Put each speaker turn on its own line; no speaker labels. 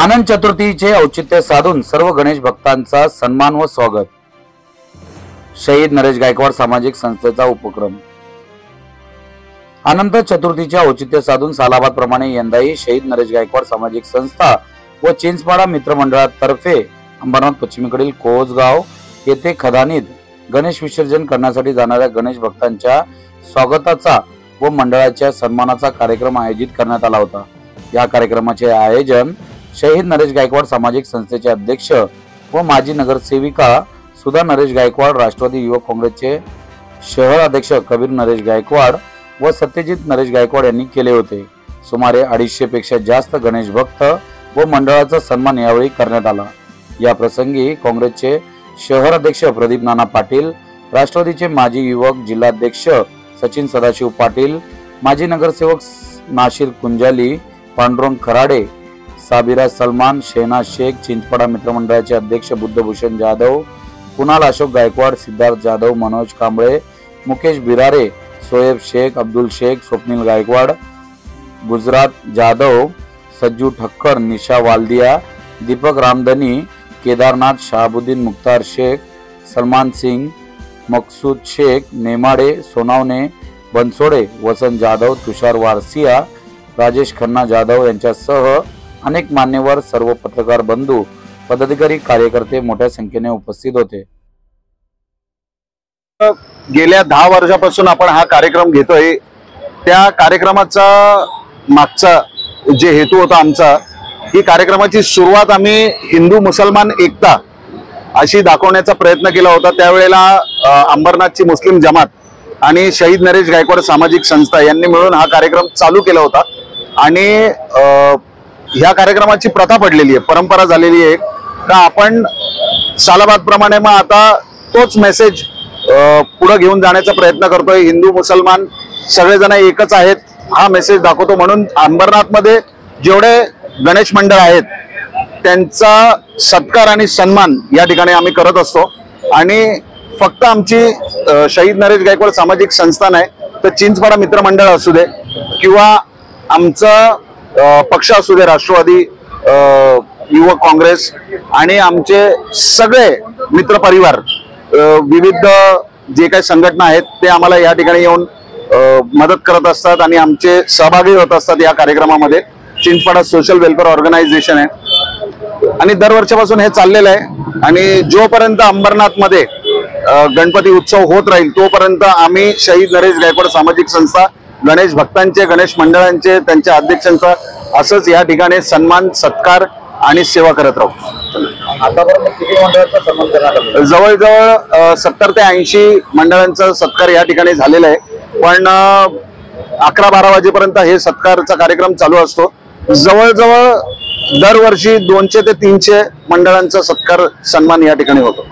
आनंद चतुर्थीचे औचित्य साधून सर्व गणेश भक्तांचा सन्मान व स्वागत। शहीद नरेश गायकवाड सामाजिक संस्थेचा उपक्रम। अनंत चतुर्थीच्या औचित्य साधून सालाबाद प्रमाणे यंदाही शहीद नरेश गायकवाड सामाजिक संस्था व चिंचपाडा मित्रमंडळातर्फे अंबरनाथ पश्चिमेकडील कोसगाव येथे खदानीत गणेश विसर्जन करण्यासाठी जाणाऱ्या गणेश भक्तांच्या स्वागताचा व मंडळाच्या सन्मानाचा कार्यक्रम आयोजित करण्यात आला होता। या कार्यक्रमाचे आयोजन शहीद नरेश गायकवाड सामाजिक संस्थेचे अध्यक्ष व माजी नगरसेविका सुधा नरेश गायकवाड, राष्ट्रवादी युवक काँग्रेसचे शहर अध्यक्ष कबीर नरेश गायकवाड व सत्यजित नरेश गायकवाड यांनी केले होते। सुमारे 250 पेक्षा जास्त गणेश भक्त व मंडळाचा सन्मान यावेळी करण्यात आला। या प्रसंगी काँग्रेसचे शहर अध्यक्ष प्रदीप नाना पाटील, राष्ट्रवादीचे माजी युवक जिल्हाध्यक्ष सचिन सदाशिव पाटील, माजी नगरसेवक नाशिर कुंजाली, पांडुरंग खराडे, साबिरा सलमान, शहनाज शेख, चिंचपाडा मित्रमंडळाचे अध्यक्ष बुद्धभूषण जाधव, कुणाल अशोक गायकवाड, सिद्धार्थ जाधव, मनोज कांबळे, मुकेश बिरारे, सोएब शेख, अब्दुल शेख, स्वप्नील गायकवाड, गुजरात जाधव, सज्जू ठक्कर, निशा वाल्दिया, दीपक रामधनी, केदारनाथ, शहाबुद्दीन, मुख्तार शेख, सलमान सिंग, मकसूद शेख, नेमाडे, सोनावणे, बनसोडे, वसंत जाधव, तुषार वारसिया, राजेश खन्ना जाधव यांच्यासह अनेक मान्यवर, सर्व पत्रकार बंधू, पदाधिकारी, कार्यकर्ते मोठ्या संख्येने उपस्थित होते।
गेल्या 10 वर्षापासून आपण हा कार्यक्रम घेतोय। त्या कार्यक्रमाचा मागचा जे हेतू होता आमचा, ही कार्यक्रमाची सुरुवात आम्ही हिंदू मुसलमान एकता अशी दाखवण्याचा प्रयत्न केला होता। त्यावेळेला अंबरनाथची मुस्लिम जमात आणि शहीद नरेश गायकवाड सामाजिक संस्था यांनी मिळून हा कार्यक्रम चालू केला होता आणि ह्या कार्यक्रमाची प्रथा पडलेली आहे, परंपरा झालेली आहे का आपण सालाबाद प्रमाणे मग आता तोच मेसेज पुढे घेऊन जाण्याचा प्रयत्न करतोय। हिंदू मुसलमान सगळेजण एकच आहेत हा मेसेज दाखवतो, म्हणून अंबरनाथ मध्ये जेवढे गणेश मंडळ आहेत त्यांचा सत्कार आणि सन्मान या ठिकाणी आम्ही करत असतो। आणि फक्त आमची शहीद नरेश गायकवाड सामाजिक संस्था नाही तर चिंचपाडा मित्रमंडळ असू दे किंवा आमचा पक्ष असू दे, राष्ट्रवादी युवक काँग्रेस आणि आमचे सगळे मित्र परिवार, विविध जे काही संघटना आहेत ते आम्हाला या ठिकाणी येऊन मदत करत असतात आणि आमचे सहभागी होत असतात या कार्यक्रमामध्ये। चिंचपाडा सोशल वेलफेअर ऑर्गनायझेशन आहे आणि दरवर्षापासून हे चाललेलं आहे आणि जोपर्यंत अंबरनाथ मध्ये गणपती उत्सव होत राहील तोपर्यंत आम्ही शहीद नरेश गायकवाड सामाजिक संस्था गणेश भक्तांचे, गणेश मंडळांचे, त्यांच्या अध्यक्षांचा असंच या ठिकाणी सन्मान, सत्कार आणि सेवा करत राहू। जवळजवळ 70 ते 80 मंडळांचा सत्कार या ठिकाणी झालेला आहे, पण 11-12 वाजेपर्यंत हे सत्कारचा कार्यक्रम चालू असतो। जवळजवळ दरवर्षी 200 ते 300 मंडळांचा सत्कार, सन्मान या ठिकाणी होतो।